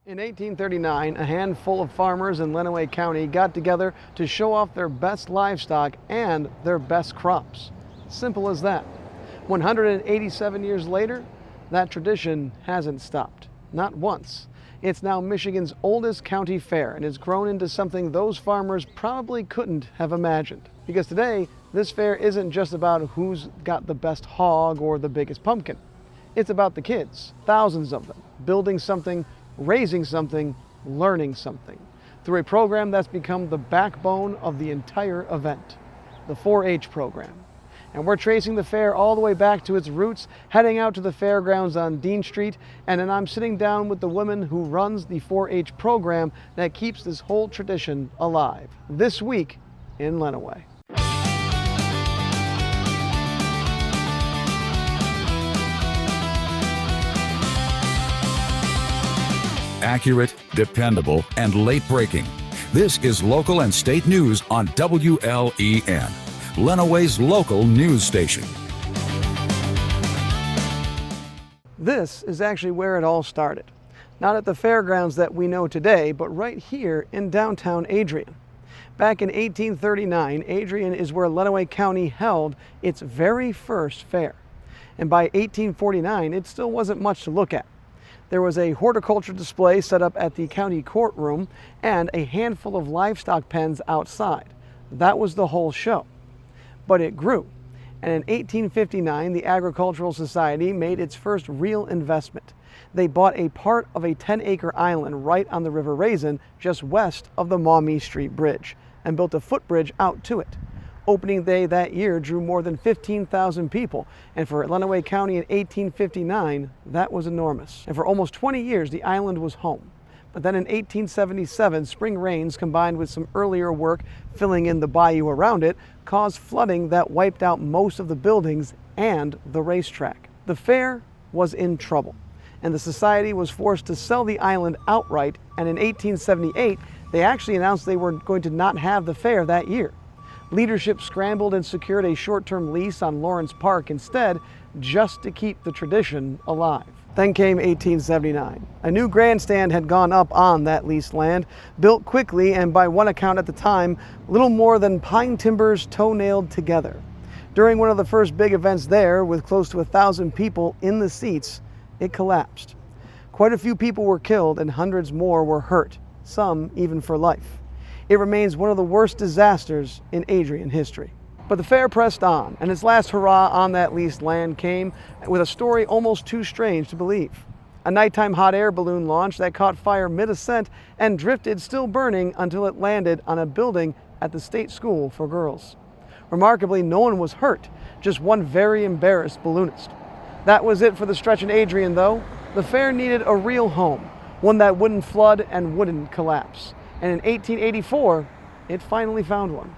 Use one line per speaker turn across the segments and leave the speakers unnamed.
In 1839, a handful of farmers in Lenawee County got together to show off their best livestock and their best crops. Simple as that. 187 years later, that tradition hasn't stopped. Not once. It's now Michigan's oldest county fair, and it's grown into something those farmers probably couldn't have imagined. Because today, this fair isn't just about who's got the best hog or the biggest pumpkin. It's about the kids, thousands of them, building something, raising something, learning something, through a program that's become the backbone of the entire event, the 4-H program. And we're tracing the fair all the way back to its roots, heading out to the fairgrounds on Dean Street, and then I'm sitting down with the woman who runs the 4-H program that keeps this whole tradition alive, this week in Lenawee.
Accurate, dependable, and late-breaking. This is local and state news on WLEN, Lenawee's local news station.
This is actually where it all started. Not at the fairgrounds that we know today, but right here in downtown Adrian. Back in 1839, Adrian is where Lenawee County held its very first fair. And by 1849, it still wasn't much to look at. There was a horticulture display set up at the county courtroom and a handful of livestock pens outside. That was the whole show. But it grew. And in 1859, the Agricultural Society made its first real investment. They bought a part of a 10-acre island right on the River Raisin, just west of the Maumee Street Bridge, and built a footbridge out to it. Opening day that year drew more than 15,000 people, and for Lenawee County in 1859, that was enormous. And for almost 20 years, the island was home. But then in 1877, spring rains combined with some earlier work filling in the bayou around it caused flooding that wiped out most of the buildings and the racetrack. The fair was in trouble, and the society was forced to sell the island outright, and in 1878, they actually announced they were going to not have the fair that year. Leadership scrambled and secured a short-term lease on Lawrence Park instead, just to keep the tradition alive. Then came 1879. A new grandstand had gone up on that leased land, built quickly and by one account at the time, little more than pine timbers toe-nailed together. During one of the first big events there, with close to 1,000 people in the seats, it collapsed. Quite a few people were killed and hundreds more were hurt, some even for life. It remains one of the worst disasters in Adrian history. But the fair pressed on, and its last hurrah on that leased land came with a story almost too strange to believe. A nighttime hot air balloon launch that caught fire mid-ascent and drifted, still burning, until it landed on a building at the state school for girls. Remarkably, no one was hurt, just one very embarrassed balloonist. That was it for the stretch in Adrian, though. The fair needed a real home, one that wouldn't flood and wouldn't collapse. And in 1884, it finally found one.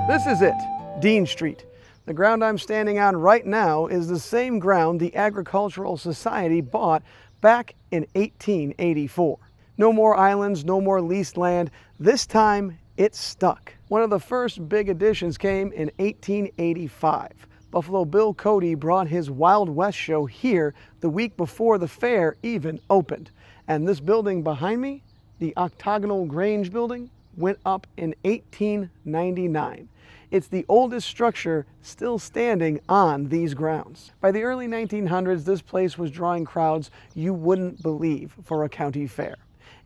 This is it, Dean Street. The ground I'm standing on right now is the same ground the Agricultural Society bought back in 1884. No more islands, no more leased land. This time, it's stuck. One of the first big additions came in 1885. Buffalo Bill Cody brought his Wild West show here the week before the fair even opened. And this building behind me, the Octagonal Grange building, went up in 1899. It's the oldest structure still standing on these grounds. By the early 1900s, this place was drawing crowds you wouldn't believe for a county fair.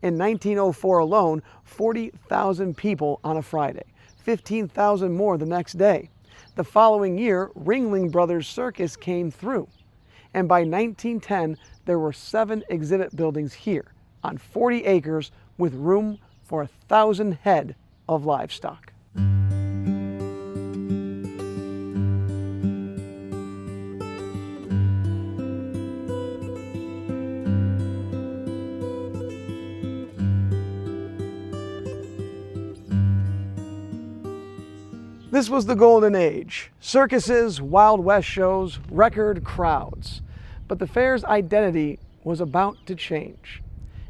In 1904 alone, 40,000 people on a Friday, 15,000 more the next day. The following year, Ringling Brothers Circus came through. And by 1910, there were 7 exhibit buildings here on 40 acres with room for 1,000 head of livestock. This was the golden age. Circuses, Wild West shows, record crowds. But the fair's identity was about to change.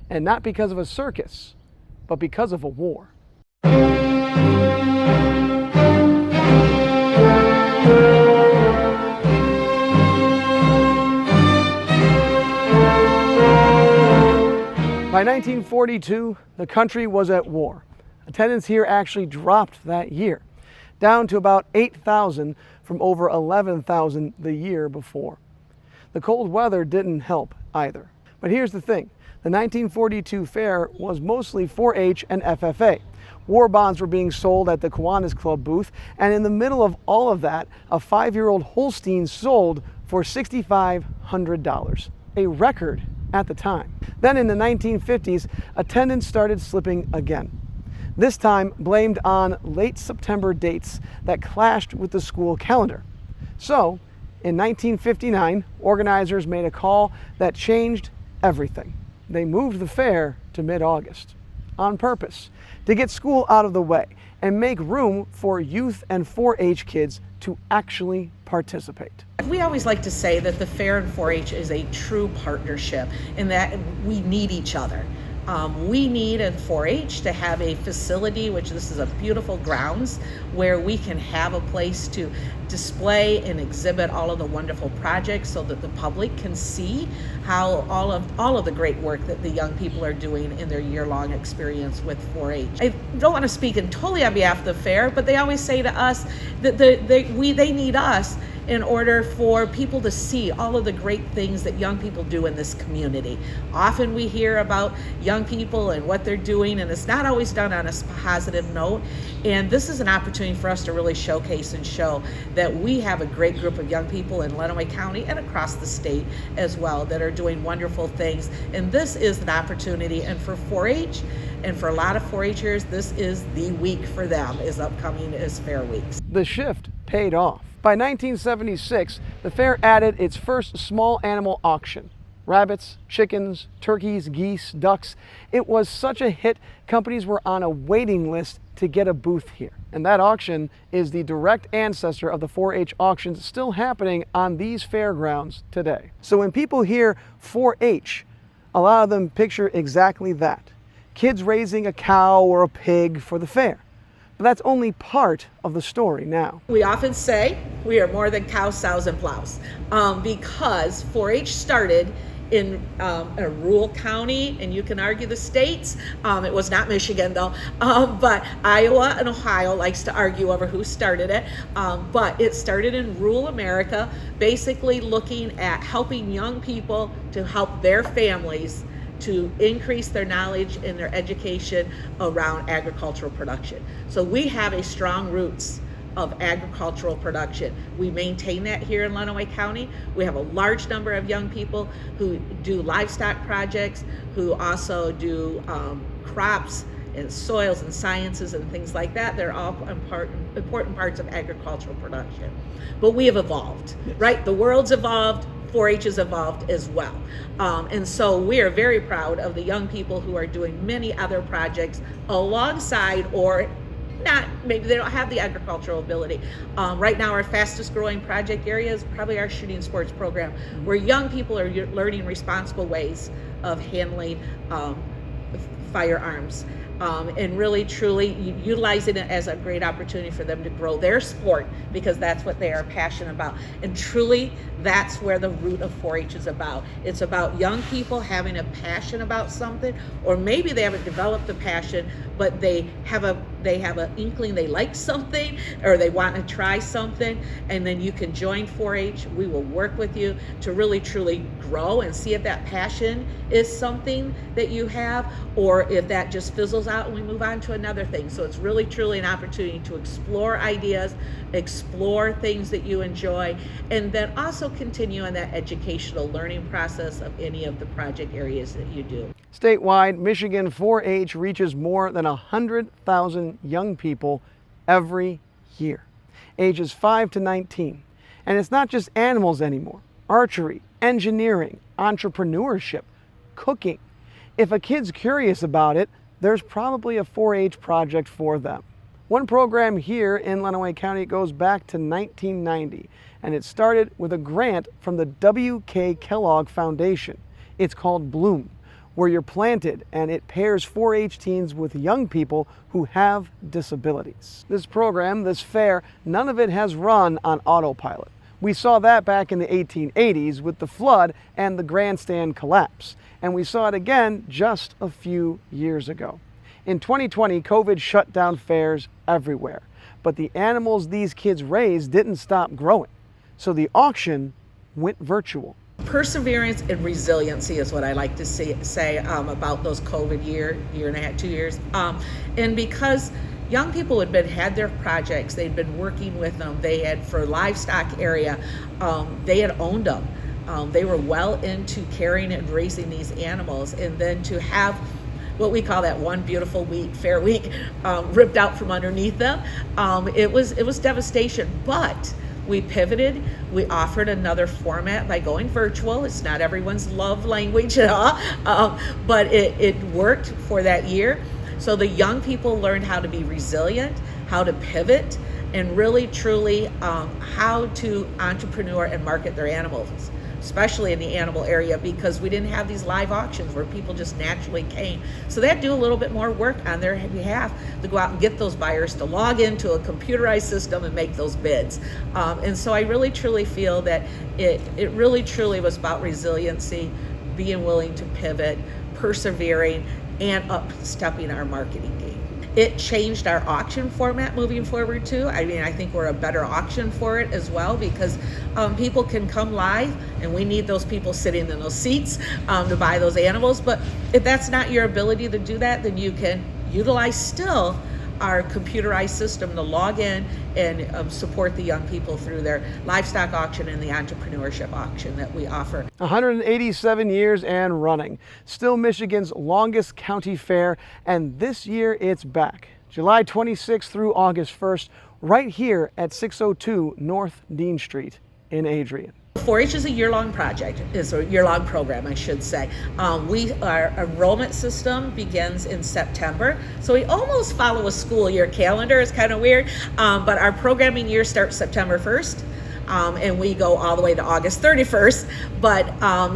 And not because of a circus, but because of a war. By 1942, the country was at war. Attendance here actually dropped that year, down to about 8,000 from over 11,000 the year before. The cold weather didn't help either. But here's the thing, the 1942 fair was mostly 4-H and FFA. War bonds were being sold at the Kiwanis Club booth, and in the middle of all of that, a 5-year-old Holstein sold for $6,500, a record at the time. Then in the 1950s, attendance started slipping again. This time blamed on late September dates that clashed with the school calendar. So, in 1959, organizers made a call that changed everything. They moved the fair to mid-August, on purpose, to get school out of the way and make room for youth and 4-H kids to actually participate.
We always like to say that the fair and 4-H is a true partnership in that we need each other. We need in 4-H to have a facility, which this is a beautiful grounds, where we can have a place to display and exhibit all of the wonderful projects so that the public can see how all of the great work that the young people are doing in their year-long experience with 4-H. I don't want to speak totally on behalf of the fair, but they always say to us that they need us in order for people to see all of the great things that young people do in this community. Often we hear about young people and what they're doing, and it's not always done on a positive note. And this is an opportunity for us to really showcase and show that we have a great group of young people in Lenawee County and across the state as well that are doing wonderful things. And this is an opportunity, and for 4-H, and for a lot of 4-Hers, this is the week for them, is upcoming as Fair Weeks.
The shift paid off. By 1976, the fair added its first small animal auction. Rabbits, chickens, turkeys, geese, ducks. It was such a hit, companies were on a waiting list to get a booth here. And that auction is the direct ancestor of the 4-H auctions still happening on these fairgrounds today. So when people hear 4-H, a lot of them picture exactly that. Kids raising a cow or a pig for the fair. But that's only part of the story now.
We often say we are more than cows, sows, and plows because 4-H started in a rural county, and you can argue the states. It was not Michigan though, but Iowa and Ohio likes to argue over who started it. But it started in rural America, basically looking at helping young people to help their families to increase their knowledge and their education around agricultural production. So we have a strong roots of agricultural production. We maintain that here in Lenawee County. We have a large number of young people who do livestock projects, who also do crops and soils and sciences and things like that. They're all important parts of agricultural production. But we have evolved, right? The world's evolved, 4-H has evolved as well. And so we are very proud of the young people who are doing many other projects alongside or not, maybe they don't have the agricultural ability. Right now our fastest growing project area is probably our shooting sports program, where young people are learning responsible ways of handling firearms. And really truly utilizing it as a great opportunity for them to grow their sport, because that's what they are passionate about. And truly that's where the root of 4-H is about. It's about young people having a passion about something, or maybe they haven't developed the passion, but they have an inkling they like something, or they want to try something, and then you can join 4-H. We will work with you to really truly grow and see if that passion is something that you have, or if that just fizzles out and we move on to another thing. So it's really truly an opportunity to explore ideas, explore things that you enjoy, and then also continue in that educational learning process of any of the project areas that you do.
Statewide, Michigan 4-H reaches more than 100,000 young people every year, ages 5 to 19. And it's not just animals anymore. Archery, engineering, entrepreneurship, cooking. If a kid's curious about it, there's probably a 4-H project for them. One program here in Lenawee County goes back to 1990, and it started with a grant from the W.K. Kellogg Foundation. It's called Bloom, where you're planted, and it pairs 4-H teens with young people who have disabilities. This program, this fair, none of it has run on autopilot. We saw that back in the 1880s with the flood and the grandstand collapse, and we saw it again just a few years ago. In 2020, COVID shut down fairs everywhere, but the animals these kids raised didn't stop growing, so the auction went virtual.
Perseverance and resiliency is what I like to say about those COVID year and a half, 2 years. And because young people had their projects, they'd been working with them, they had, for livestock area, they had owned them. They were well into caring and raising these animals, and then to have what we call that one beautiful week, fair week, ripped out from underneath them, it was devastation. But we pivoted. We offered another format by going virtual. It's not everyone's love language at all, but it worked for that year. So the young people learned how to be resilient, how to pivot, and really, truly how to entrepreneur and market their animals, especially in the animal area, because we didn't have these live auctions where people just naturally came. So they had to do a little bit more work on their behalf to go out and get those buyers to log into a computerized system and make those bids. And so I really truly feel that it really truly was about resiliency, being willing to pivot, persevering, and up-stepping our marketing game. It changed our auction format moving forward too. I mean, I think we're a better auction for it as well, because people can come live, and we need those people sitting in those seats to buy those animals. But if that's not your ability to do that, then you can utilize still our computerized system to log in and support the young people through their livestock auction and the entrepreneurship auction that we offer.
187 years and running. Still Michigan's longest county fair, and this year it's back. July 26th through August 1st, right here at 602 North Dean Street in Adrian.
4-H is a year-long project, is a year-long program, I should say. Our enrollment system begins in September, so we almost follow a school year calendar. It's kind of weird, but our programming year starts September 1st. And we go all the way to August 31st. But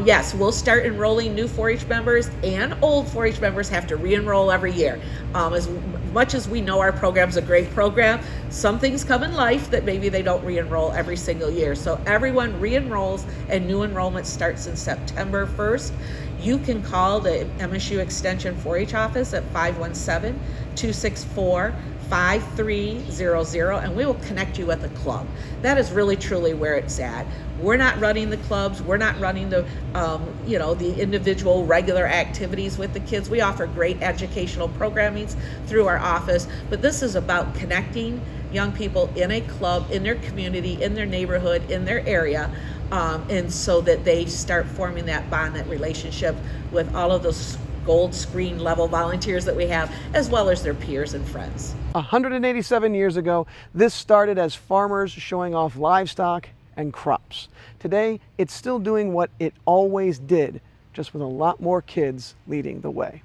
yes, we'll start enrolling new 4-H members, and old 4-H members have to re-enroll every year. As much as we know our program's a great program, some things come in life that maybe they don't re-enroll every single year. So everyone re-enrolls, and new enrollment starts in September 1st. You can call the MSU Extension 4-H office at 517-264-5300, and we will connect you with a club. That is really truly where it's at. We're not running the clubs. We're not running the the individual regular activities with the kids. We offer great educational programming through our office, but this is about connecting young people in a club, in their community, in their neighborhood, in their area, and so that they start forming that bond, that relationship with all of those gold screen level volunteers that we have, as well as their peers and friends.
187 years ago, this started as farmers showing off livestock and crops. Today, it's still doing what it always did, just with a lot more kids leading the way.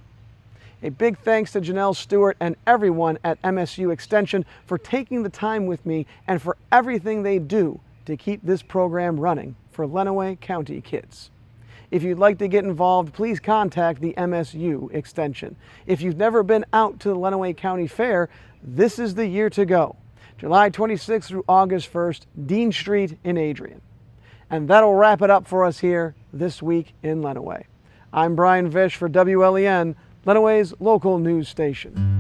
A big thanks to Janelle, Stewart, and everyone at MSU Extension for taking the time with me and for everything they do to keep this program running for Lenawee County kids. If you'd like to get involved, please contact the MSU Extension. If you've never been out to the Lenawee County Fair, this is the year to go. July 26th through August 1st, Dean Street in Adrian. And that'll wrap it up for us here this week in Lenawee. I'm Brian Vish for WLEN, Lenawee's local news station.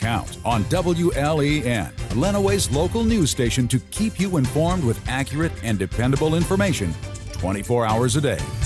count on WLEN, Lenawee's local news station to keep you informed with accurate and dependable information 24 hours a day.